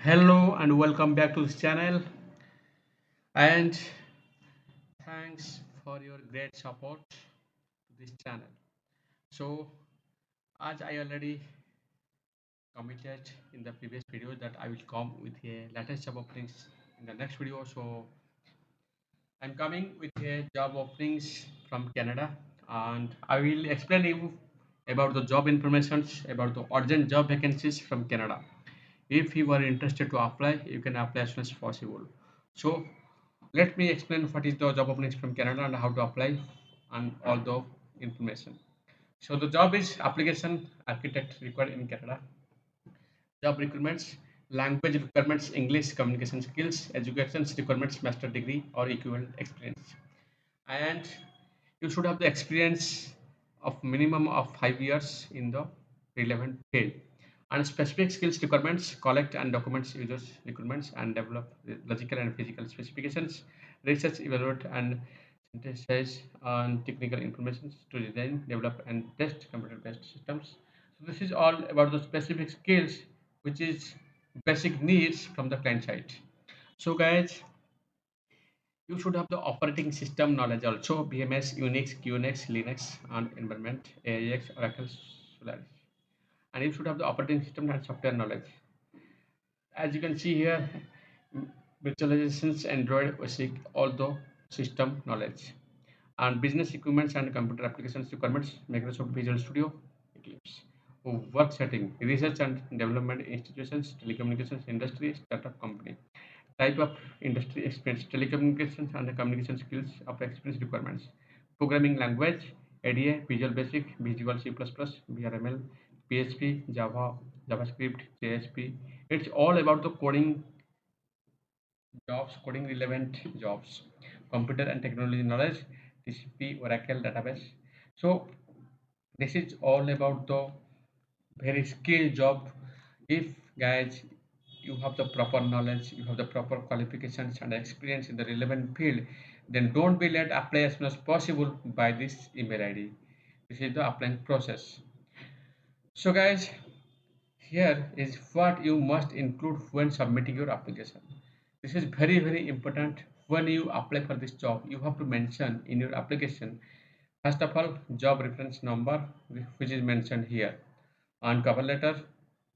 Hello and welcome back to this channel, and thanks for your great support to this channel. So as I already committed in the previous video that I will come with a latest job openings in the next video. So I'm coming with a job openings from Canada, and I will explain you about the job informations about the urgent job vacancies from Canada. If you are interested to apply, you can apply as soon as possible. So let me explain what is the job openings from Canada and how to apply and all the information. So the job is application architect required in Canada. Job requirements, language requirements, English communication skills, education requirements, master degree or equivalent experience. And you should have the experience of minimum of 5 years in the relevant field. And specific skills requirements, collect and documents users requirements and develop logical and physical specifications, research, evaluate and synthesize on technical information to design, develop and test computer-based systems. So this is all about the specific skills which is basic needs from the client side. So guys, you should have the operating system knowledge also, BMS, Unix, QNX, Linux, and environment, AIX, Oracle, Solaris. And you should have the operating system and software knowledge. As you can see here, virtualizations, Android, basic, all the system knowledge. And business requirements and computer applications requirements, Microsoft Visual Studio, Eclipse. Work setting, research and development institutions, telecommunications industry, startup company. Type of industry experience, telecommunications and the communication skills of experience requirements. Programming language, ADA, Visual Basic, Visual C++, VRML, PHP, Java, JavaScript, JSP. It's all about the coding jobs, coding relevant jobs. Computer and technology knowledge, TCP, Oracle database. So this is all about the very skilled job. If guys you have the proper knowledge, you have the proper qualifications and experience in the relevant field, then don't be late, apply as soon as possible by this email id. This is the applying process. So guys, here is what you must include when submitting your application. This is very important. When you apply for this job, you have to mention in your application, first of all, job reference number, which is mentioned here, and cover letter,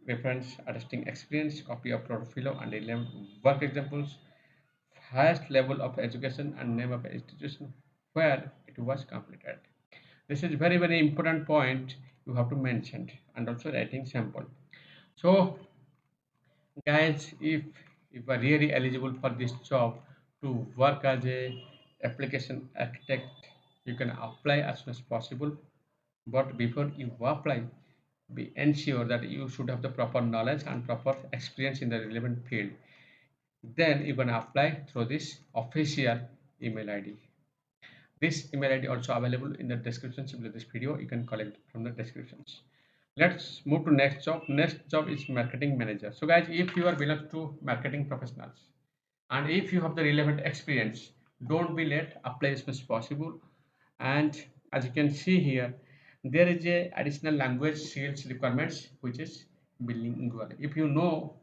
reference attesting experience, copy of portfolio and 11 work examples, highest level of education and name of institution where it was completed. This is very important point you have to mention, and also writing sample. So guys, if you are really eligible for this job to work as a application architect, you can apply as soon as possible. But before you apply, be ensure that you should have the proper knowledge and proper experience in the relevant field. Then you can apply through this official email id. This email id also available in the description below this video. You can collect from the descriptions. Let's move to next job. Next job is marketing manager. So guys, if you are belongs to marketing professionals and if you have the relevant experience, don't be late, apply as much as possible. And as you can see here, there is a additional language skills requirements which is bilingual. If you know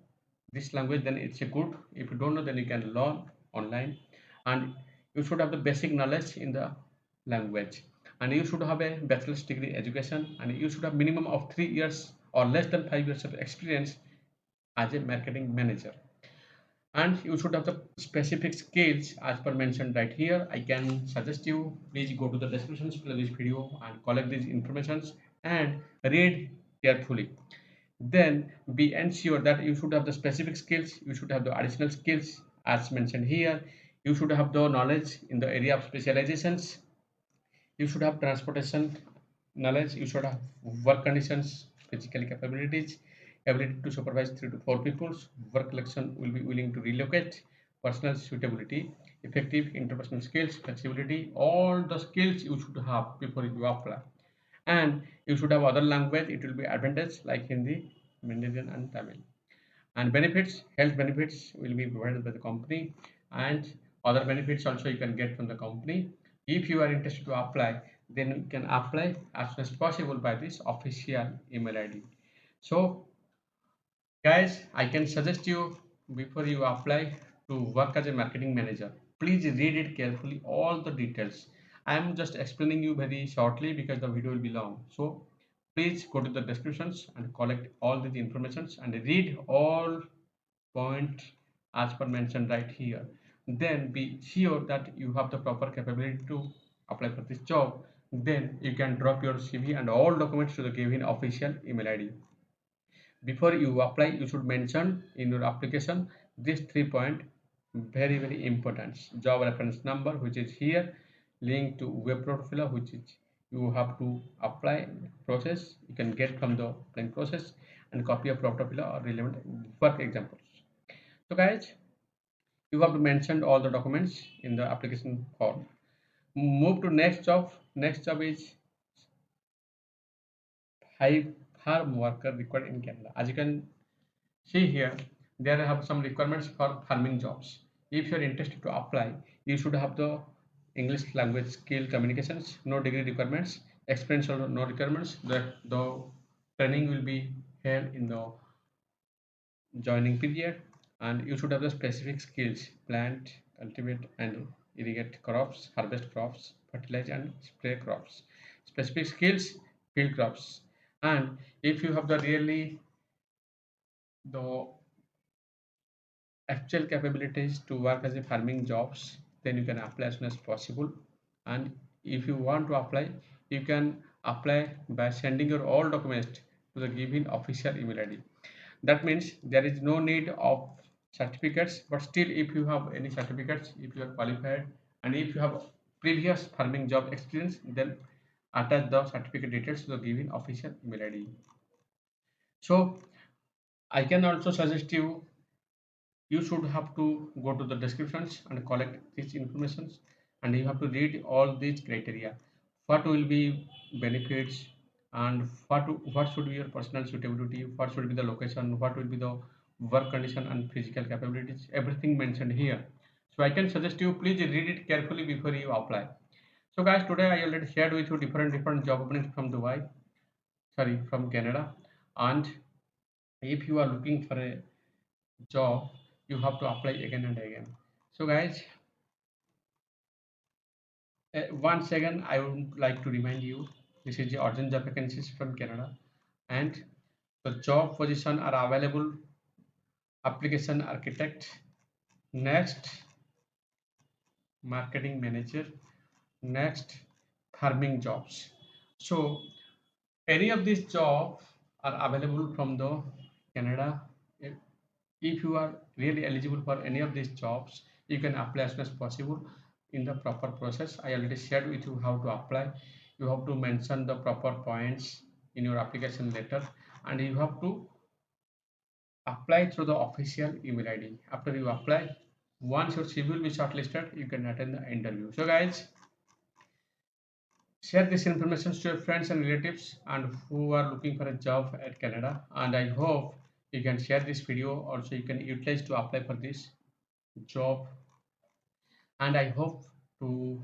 this language, then it's a good. If you don't know, then you can learn online. And you should have the basic knowledge in the language, and you should have a bachelor's degree education, and you should have minimum of 3 years or less than 5 years of experience as a marketing manager. And you should have the specific skills as per mentioned right here. I can suggest you, please go to the descriptions below this video and collect these informations and read carefully. Then be ensure that you should have the specific skills, you should have the additional skills as mentioned here, you should have the knowledge in the area of specializations, you should have transportation knowledge, you should have work conditions, physical capabilities, ability to supervise 3 to 4 people, work selection will be willing to relocate, personal suitability, effective interpersonal skills, flexibility, all the skills you should have before you apply. And you should have other language, it will be advantage like Hindi, Mandarin and Tamil. And benefits, health benefits will be provided by the company, and other benefits also you can get from the company. If you are interested to apply, then you can apply as soon as possible by this official email id. So guys, I can suggest you before you apply to work as a marketing manager, please read it carefully, all the details. I am just explaining you very shortly because the video will be long. So please go to the descriptions and collect all the informations and read all point as per mentioned right here. Then be sure that you have the proper capability to apply for this job. Then you can drop your CV and all documents to the given official email ID. Before you apply, you should mention in your application this 3 point, very important. Job reference number, which is here, link to web profile, which is you have to apply process, you can get from the applying process, and copy of profile or relevant work examples. So guys, you have to mention all the documents in the application form. Move to next job. Next job is high farm worker required in Canada. As you can see here, there have some requirements for farming jobs. If you are interested to apply, you should have the English language skill communications, no degree requirements, experience or no requirements. The training will be held in the joining period, and you should have the specific skills: plant, cultivate and irrigate crops, harvest crops, fertilize and spray crops. Specific skills, field crops. And if you have the really the actual capabilities to work as a farming jobs, then you can apply as soon as possible. And if you want to apply, you can apply by sending your all documents to the given official email ID. That means there is no need of certificates, but still if you have any certificates, if you are qualified and if you have previous farming job experience, then attach the certificate details to the given official email ID. So I can also suggest you should have to go to the descriptions and collect these informations, and you have to read all these criteria. What will be benefits, and what should be your personal suitability, what should be the location, what will be the work condition and physical capabilities, everything mentioned here. So I can suggest you please read it carefully before you apply. So guys, today I already shared with you different job openings from Dubai, sorry, from Canada. And if you are looking for a job, you have to apply again and again. So guys, once again I would like to remind you, this is the urgent job vacancies from Canada, and the job position are available: application architect, next marketing manager, next farming jobs. So any of these jobs are available from the Canada. If you are really eligible for any of these jobs, you can apply as soon as possible in the proper process. I already shared with you how to apply. You have to mention the proper points in your application letter, and you have to apply through the official email ID. After you apply, once your CV will be shortlisted, you can attend the interview. So guys, share this information to your friends and relatives and who are looking for a job at Canada. And I hope you can share this video also, you can utilize to apply for this job. And I hope to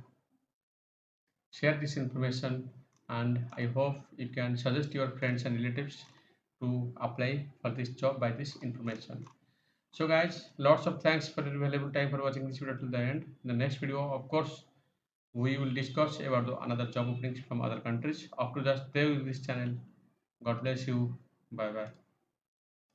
share this information, and I hope you can suggest your friends and relatives to apply for this job by this information. So guys, lots of thanks for your valuable time for watching this video till the end. In the next video, of course, we will discuss about another job openings from other countries. Up to that, stay with this channel. God bless you. Bye bye.